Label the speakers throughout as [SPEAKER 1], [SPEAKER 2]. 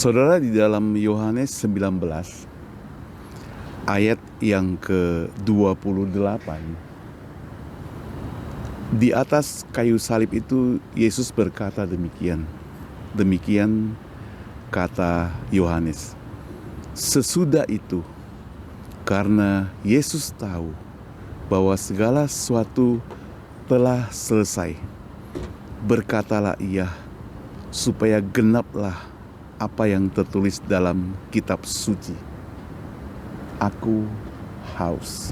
[SPEAKER 1] Saudara, di dalam Yohanes 19 ayat yang ke-28, di atas kayu salib itu Yesus berkata demikian. Demikian kata Yohanes. Sesudah itu, karena Yesus tahu bahwa segala sesuatu telah selesai, berkatalah ia, supaya genaplah apa yang tertulis dalam kitab suci. Aku haus.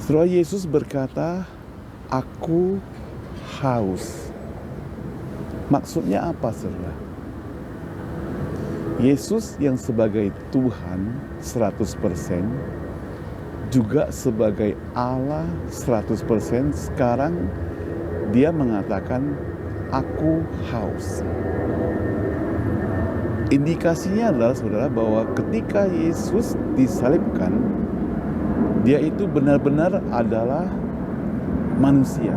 [SPEAKER 1] Setelah Yesus berkata, aku haus. Maksudnya apa, saudara? Yesus yang sebagai Tuhan 100%, juga sebagai Allah 100%, sekarang dia mengatakan, aku haus. Indikasinya adalah, saudara, bahwa ketika Yesus disalibkan, dia itu benar-benar adalah manusia.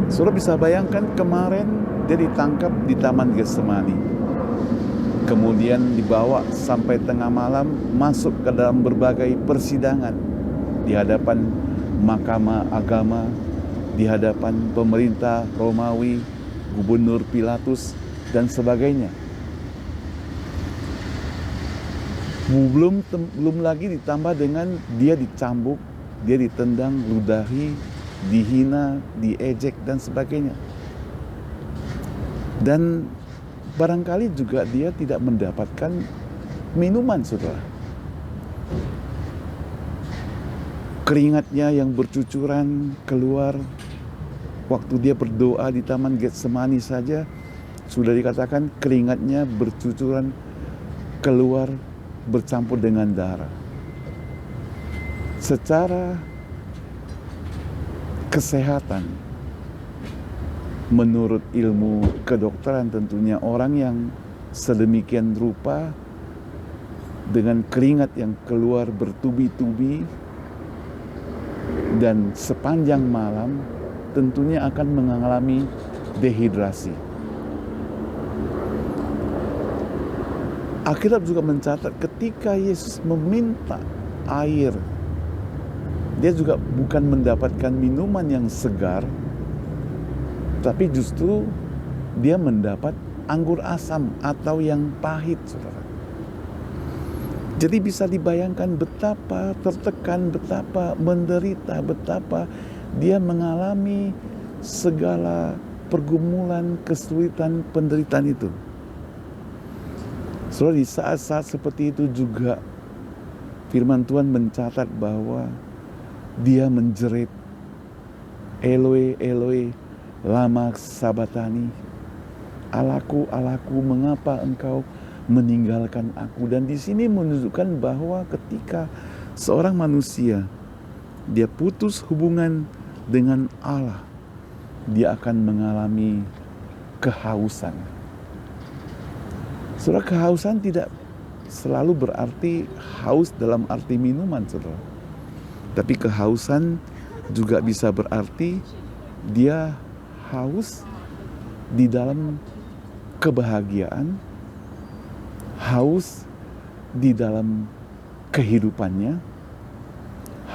[SPEAKER 1] Saudara bisa bayangkan kemarin dia ditangkap di Taman Getsemani. Kemudian dibawa sampai tengah malam, masuk ke dalam berbagai persidangan di hadapan mahkamah agama, di hadapan pemerintah Romawi, Gubernur Pilatus, dan sebagainya. Belum lagi ditambah dengan dia dicambuk, dia ditendang, ludahi, dihina, diejek, dan sebagainya. Dan barangkali juga dia tidak mendapatkan minuman, saudara. Keringatnya yang bercucuran keluar waktu dia berdoa di Taman Getsemani saja sudah dikatakan keringatnya bercucuran keluar bercampur dengan darah. Secara kesehatan, menurut ilmu kedokteran tentunya, orang yang sedemikian rupa dengan keringat yang keluar bertubi-tubi dan sepanjang malam tentunya akan mengalami dehidrasi. Alkitab juga mencatat ketika Yesus meminta air, dia juga bukan mendapatkan minuman yang segar, tapi justru dia mendapat anggur asam atau yang pahit, saudara. Jadi bisa dibayangkan betapa tertekan, betapa menderita, betapa dia mengalami segala pergumulan, kesulitan, penderitaan itu. Saudara, di saat-saat seperti itu juga firman Tuhan mencatat bahwa dia menjerit, Eloi, Eloi, lama sabatani, Allahku, Allahku, mengapa engkau meninggalkan aku? Dan di sini menunjukkan bahwa ketika seorang manusia dia putus hubungan dengan Allah, dia akan mengalami kehausan. Saudara, kehausan tidak selalu berarti haus dalam arti minuman, saudara. Tapi kehausan juga bisa berarti dia haus di dalam kebahagiaan, haus di dalam kehidupannya,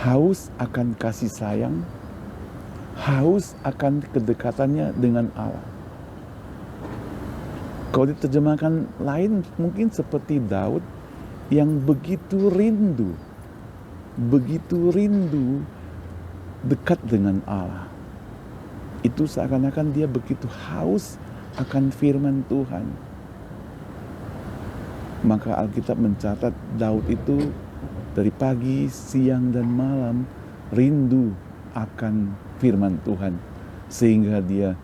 [SPEAKER 1] haus akan kasih sayang, haus akan kedekatannya dengan Allah. Kalau diterjemahkan lain, mungkin seperti Daud yang begitu rindu dekat dengan Allah. Itu seakan-akan dia begitu haus akan firman Tuhan. Maka Alkitab mencatat Daud itu dari pagi, siang, dan malam rindu akan firman Tuhan, sehingga dia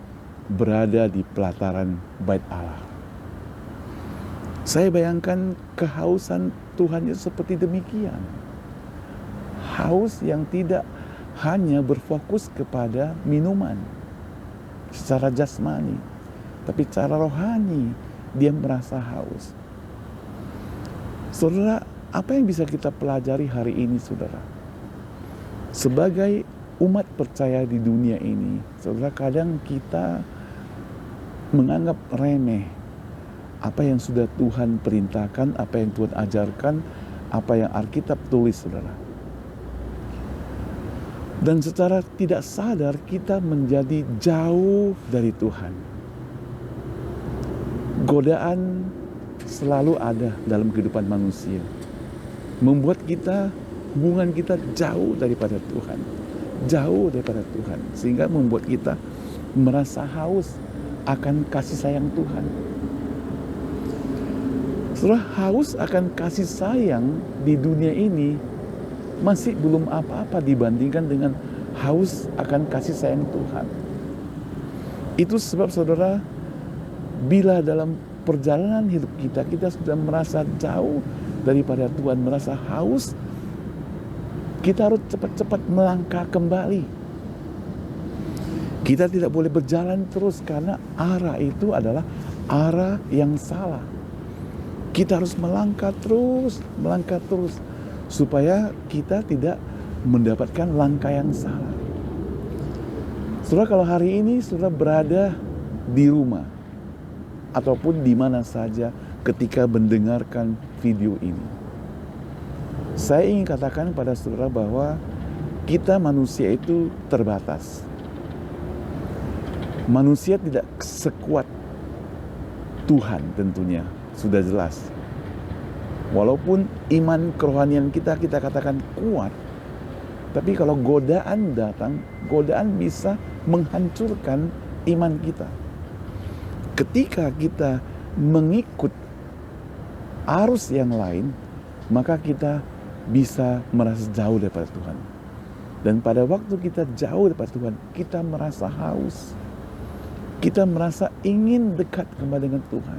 [SPEAKER 1] berada di pelataran bait Allah. Saya bayangkan kehausan Tuhan itu seperti demikian. Haus yang tidak hanya berfokus kepada minuman secara jasmani, tapi secara rohani dia merasa haus. Saudara, apa yang bisa kita pelajari hari ini, saudara? Sebagai umat percaya di dunia ini, saudara, kadang kita menganggap remeh apa yang sudah Tuhan perintahkan, apa yang Tuhan ajarkan, apa yang Alkitab tulis, saudara. Dan secara tidak sadar kita menjadi jauh dari Tuhan. Godaan selalu ada dalam kehidupan manusia, membuat hubungan kita jauh daripada Tuhan, sehingga membuat kita merasa haus akan kasih sayang Tuhan. Saudara, haus akan kasih sayang di dunia ini masih belum apa-apa dibandingkan dengan haus akan kasih sayang Tuhan. Itu sebab, saudara, bila dalam perjalanan hidup kita sudah merasa jauh daripada Tuhan, merasa haus, kita harus cepat-cepat melangkah kembali. Kita tidak boleh berjalan terus karena arah itu adalah arah yang salah. Kita harus melangkah terus supaya kita tidak mendapatkan langkah yang salah. Saudara, kalau hari ini saudara berada di rumah ataupun di mana saja ketika mendengarkan video ini, saya ingin katakan pada saudara bahwa kita manusia itu terbatas. Manusia tidak sekuat Tuhan, tentunya sudah jelas. Walaupun iman kerohanian kita katakan kuat, tapi kalau godaan datang, godaan bisa menghancurkan iman kita. Ketika kita mengikut arus yang lain, maka kita bisa merasa jauh daripada Tuhan. Dan pada waktu kita jauh daripada Tuhan, kita merasa haus. Kita merasa ingin dekat kembali dengan Tuhan.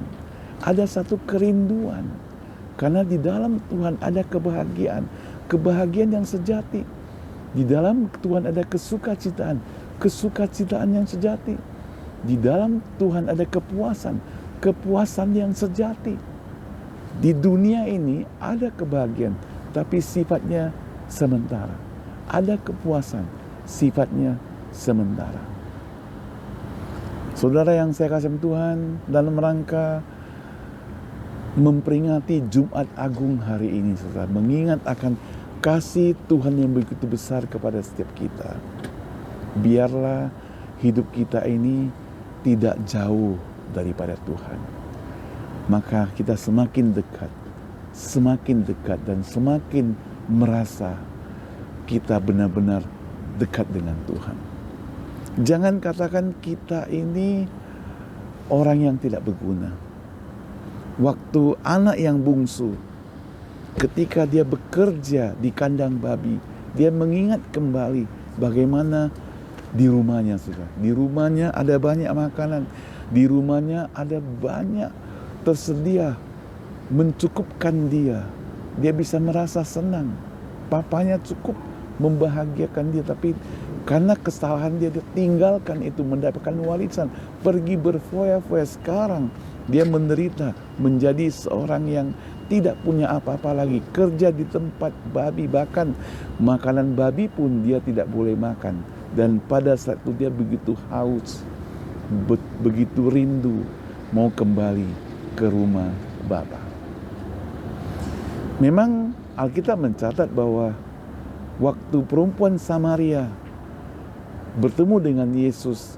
[SPEAKER 1] Ada satu kerinduan. Karena di dalam Tuhan ada kebahagiaan. Kebahagiaan yang sejati. Di dalam Tuhan ada kesukacitaan. Kesukacitaan yang sejati. Di dalam Tuhan ada kepuasan. Kepuasan yang sejati. Di dunia ini ada kebahagiaan, tapi sifatnya sementara. Ada kepuasan, sifatnya sementara. Saudara yang saya kasih Tuhan, dalam rangka memperingati Jumat Agung hari ini, saudara, mengingat akan kasih Tuhan yang begitu besar kepada setiap kita. Biarlah hidup kita ini tidak jauh daripada Tuhan. Maka kita semakin dekat dan semakin merasa kita benar-benar dekat dengan Tuhan. Jangan katakan kita ini orang yang tidak berguna. Waktu anak yang bungsu, ketika dia bekerja di kandang babi, dia mengingat kembali bagaimana di rumahnya, saudara. Di rumahnya ada banyak makanan, di rumahnya ada banyak tersedia mencukupkan dia. Dia bisa merasa senang. Papanya cukup membahagiakan dia, tapi karena kesalahan dia tinggalkan itu, mendapatkan warisan, pergi berfoya-foya. Sekarang dia menderita menjadi seorang yang tidak punya apa-apa lagi, kerja di tempat babi, bahkan makanan babi pun dia tidak boleh makan. Dan pada saat itu dia begitu haus, begitu rindu mau kembali ke rumah Bapa. Memang Alkitab mencatat bahwa waktu perempuan Samaria bertemu dengan Yesus,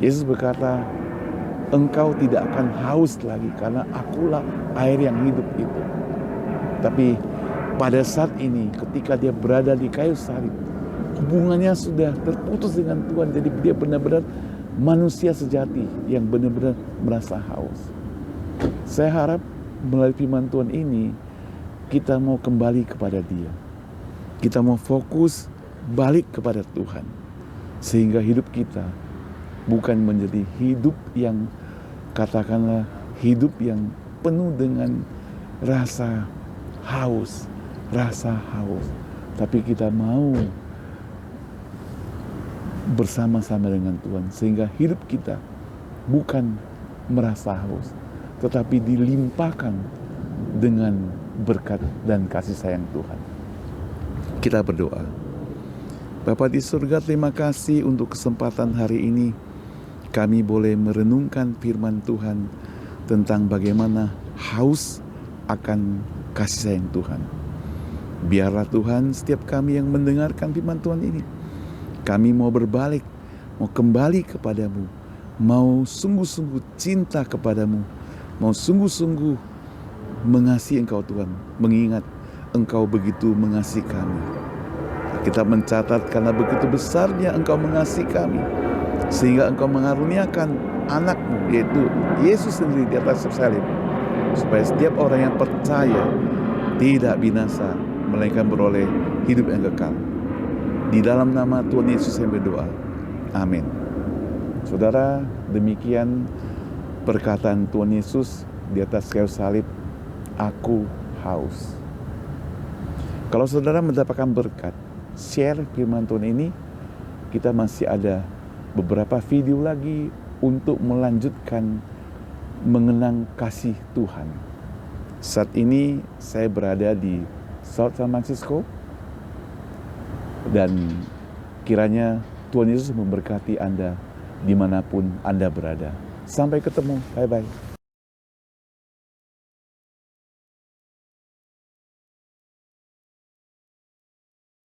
[SPEAKER 1] Yesus berkata, engkau tidak akan haus lagi karena akulah air yang hidup itu. Tapi pada saat ini ketika dia berada di kayu salib, hubungannya sudah terputus dengan Tuhan. Jadi dia benar-benar manusia sejati yang benar-benar merasa haus. Saya harap melalui firman Tuhan ini kita mau kembali kepada Dia. Kita mau fokus balik kepada Tuhan. Sehingga hidup kita bukan menjadi hidup yang katakanlah hidup yang penuh dengan rasa haus. Tapi kita mau bersama-sama dengan Tuhan. Sehingga hidup kita bukan merasa haus, tetapi dilimpahkan dengan berkat dan kasih sayang Tuhan. Kita berdoa. Bapa di surga, terima kasih untuk kesempatan hari ini kami boleh merenungkan firman Tuhan tentang bagaimana haus akan kasih sayang Tuhan. Biarlah Tuhan, setiap kami yang mendengarkan firman Tuhan ini, kami mau berbalik, mau kembali kepadamu, mau sungguh-sungguh cinta kepadamu, mau sungguh-sungguh mengasihi Engkau Tuhan, mengingat Engkau begitu mengasihi kami. Kita mencatat karena begitu besarnya Engkau mengasihi kami, sehingga Engkau mengaruniakan anak-Mu, yaitu Yesus sendiri di atas salib, supaya setiap orang yang percaya tidak binasa, melainkan beroleh hidup yang kekal. Di dalam nama Tuhan Yesus saya berdoa. Amin. Saudara, demikian perkataan Tuhan Yesus di atas kayu salib, aku haus. Kalau saudara mendapatkan berkat, share firman Tuhan ini. Kita masih ada beberapa video lagi untuk melanjutkan mengenang kasih Tuhan. Saat ini saya berada di South San Francisco, dan kiranya Tuhan Yesus memberkati Anda dimanapun Anda berada. Sampai ketemu, bye-bye.